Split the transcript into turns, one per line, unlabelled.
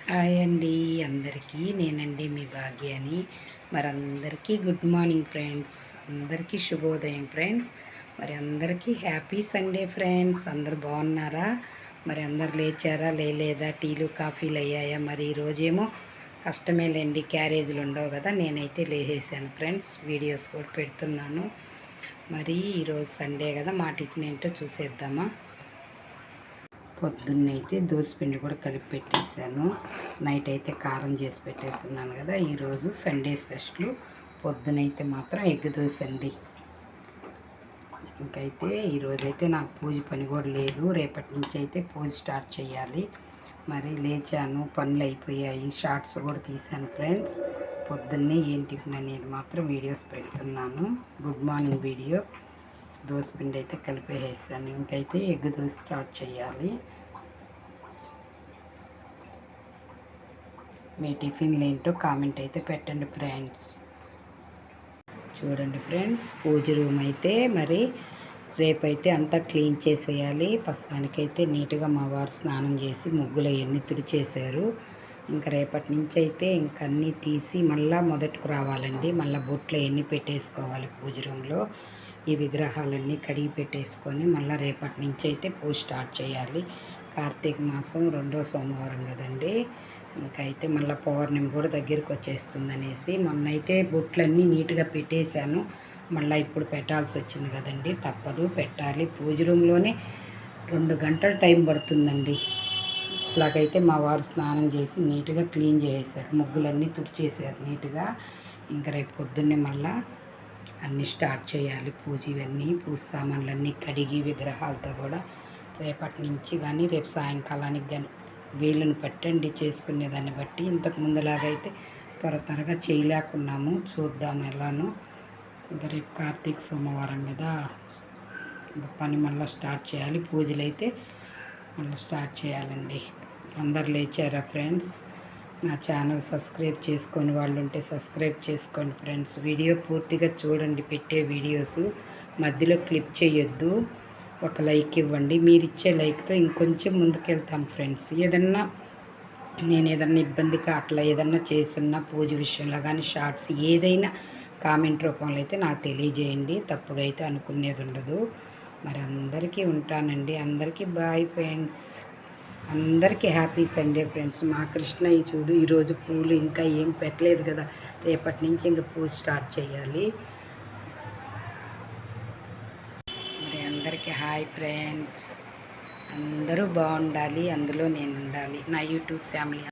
Hi అండి అందరికీ నేనండి మీ భాగ్యాని. అందరికీ గుడ్ మార్నింగ్ ఫ్రెండ్స్, అందరికీ శుభోదయం ఫ్రెండ్స్. అందరికీ హ్యాపీ సండే ఫ్రెండ్స్. అందరు బాగున్నారా? అందరు లేచారా లేదా? టీలు కాఫీలు అయ్యాయా? ఈరోజేమో కష్టమేలేండి, క్యారేజీలు ఉండవు కదా. నేనైతే లేచేసాను ఫ్రెండ్స్, వీడియోస్ కూడా పెడుతున్నాను. ఈరోజు సండే కదా, మా టిఫిన్ ఏంటో చూసేద్దామా. పొద్దున్నైతే దోసపిండి కూడా కలిపి పెట్టేశాను. నైట్ అయితే కారం చేసి పెట్టేస్తున్నాను కదా. ఈరోజు సండే స్పెషల్ పొద్దునైతే మాత్రం ఎగ్ దోశ అండి. ఇంకైతే ఈరోజైతే నాకు పూజ పని కూడా లేదు. రేపటి నుంచి అయితే పూజ స్టార్ట్ చేయాలి. లేచాను, పనులు అయిపోయాయి, షార్ట్స్ కూడా తీశాను ఫ్రెండ్స్. పొద్దున్నే ఏం టిఫిన్ అనేది మాత్రం వీడియోస్ పెడుతున్నాను. Good morning video. దోసపిండి అయితే కలిపేసాను. ఇంకైతే ఎగ్ దోశ స్టార్ట్ చేయాలి. మీ టిఫిన్లు ఏంటో కామెంట్ అయితే పెట్టండి ఫ్రెండ్స్. చూడండి ఫ్రెండ్స్, పూజ రూమ్ అయితే రేపైతే అంతా క్లీన్ చేసేయాలి. ప్రస్తుతానికైతే నీట్గా మా వారు స్నానం చేసి ముగ్గులు అవన్నీ తుడిచేశారు. ఇంకా రేపటి నుంచి అయితే అన్నీ తీసి మళ్ళీ మొదటికి రావాలండి. మళ్ళీ బొట్లు అవన్నీ పెట్టేసుకోవాలి పూజ రూమ్లో. ఈ విగ్రహాలన్నీ కడిగి పెట్టేసుకొని మళ్ళీ రేపటి నుంచి అయితే పూజ స్టార్ట్ చేయాలి. కార్తీక మాసం 2వ సోమవారం కదండి. ఇంకైతే మళ్ళీ పౌర్ణమి కూడా దగ్గరికి వచ్చేస్తుంది అనేసి మొన్నైతే బొట్లన్నీ నీట్గా పెట్టేశాను. మళ్ళీ ఇప్పుడు పెట్టాల్సి వచ్చింది కదండి, తప్పదు, పెట్టాలి. పూజ రూమ్లోనే 2 గంటల టైం పడుతుందండి. ఇట్లాగైతే మా వారు స్నానం చేసి నీట్గా క్లీన్ చేసేసారు, ముగ్గులన్నీ తుడిచేసారు నీట్గా. ఇంకా రేపు పొద్దున్నే మళ్ళీ అన్నీ స్టార్ట్ చేయాలి పూజ. ఇవన్నీ పూజ సామాన్లన్నీ కడిగి విగ్రహాలతో కూడా రేపటి నుంచి కానీ రేపు సాయంకాలానికి కానీ వీళ్ళని పట్టండి చేసుకునేదాన్ని బట్టి. ఇంతకు ముందులాగైతే త్వరగా చేయలేకున్నాము, చూద్దాం ఎలానో. ఇంకా రేపు కార్తీక సోమవారం కదా, పని మళ్ళీ స్టార్ట్ చేయాలి. పూజలు అయితే మళ్ళీ స్టార్ట్ చేయాలండి. అందరు లేచారా ఫ్రెండ్స్? నా ఛానల్ సబ్స్క్రైబ్ చేసుకొని వాళ్ళు ఉంటే సబ్స్క్రైబ్ చేసుకోండి ఫ్రెండ్స్. వీడియో పూర్తిగా చూడండి, పెట్టే వీడియోస్ మధ్యలో క్లిప్ చేయొద్దు. ఒక లైక్ ఇవ్వండి. మీరు ఇచ్చే లైక్తో ఇంకొంచెం ముందుకెళ్తాం ఫ్రెండ్స్. నేను ఏదన్నా ఇబ్బందిగా అట్లా ఏదన్నా చేస్తున్నా పూజ విషయంలో కానీ షార్ట్స్ ఏదైనా కామెంట్ రూపంలో అయితే నాకు తెలియజేయండి. తప్పుగా అయితే అనుకునేది ఉండదు. అందరికీ ఉంటానండి. అందరికీ బాయ్ ఫ్రెండ్స్. అందరికీ హ్యాపీ సండే ఫ్రెండ్స్. మా కృష్ణయ్య చూడు, ఈరోజు పూలు ఇంకా ఏం పెట్టలేదు కదా, రేపటి నుంచి ఇంకా పూజ స్టార్ట్ చేయాలి. అందరికీ హాయ్ ఫ్రెండ్స్. అందరూ బాగుండాలి, అందులో నేను ఉండాలి. నా యూట్యూబ్ ఫ్యామిలీ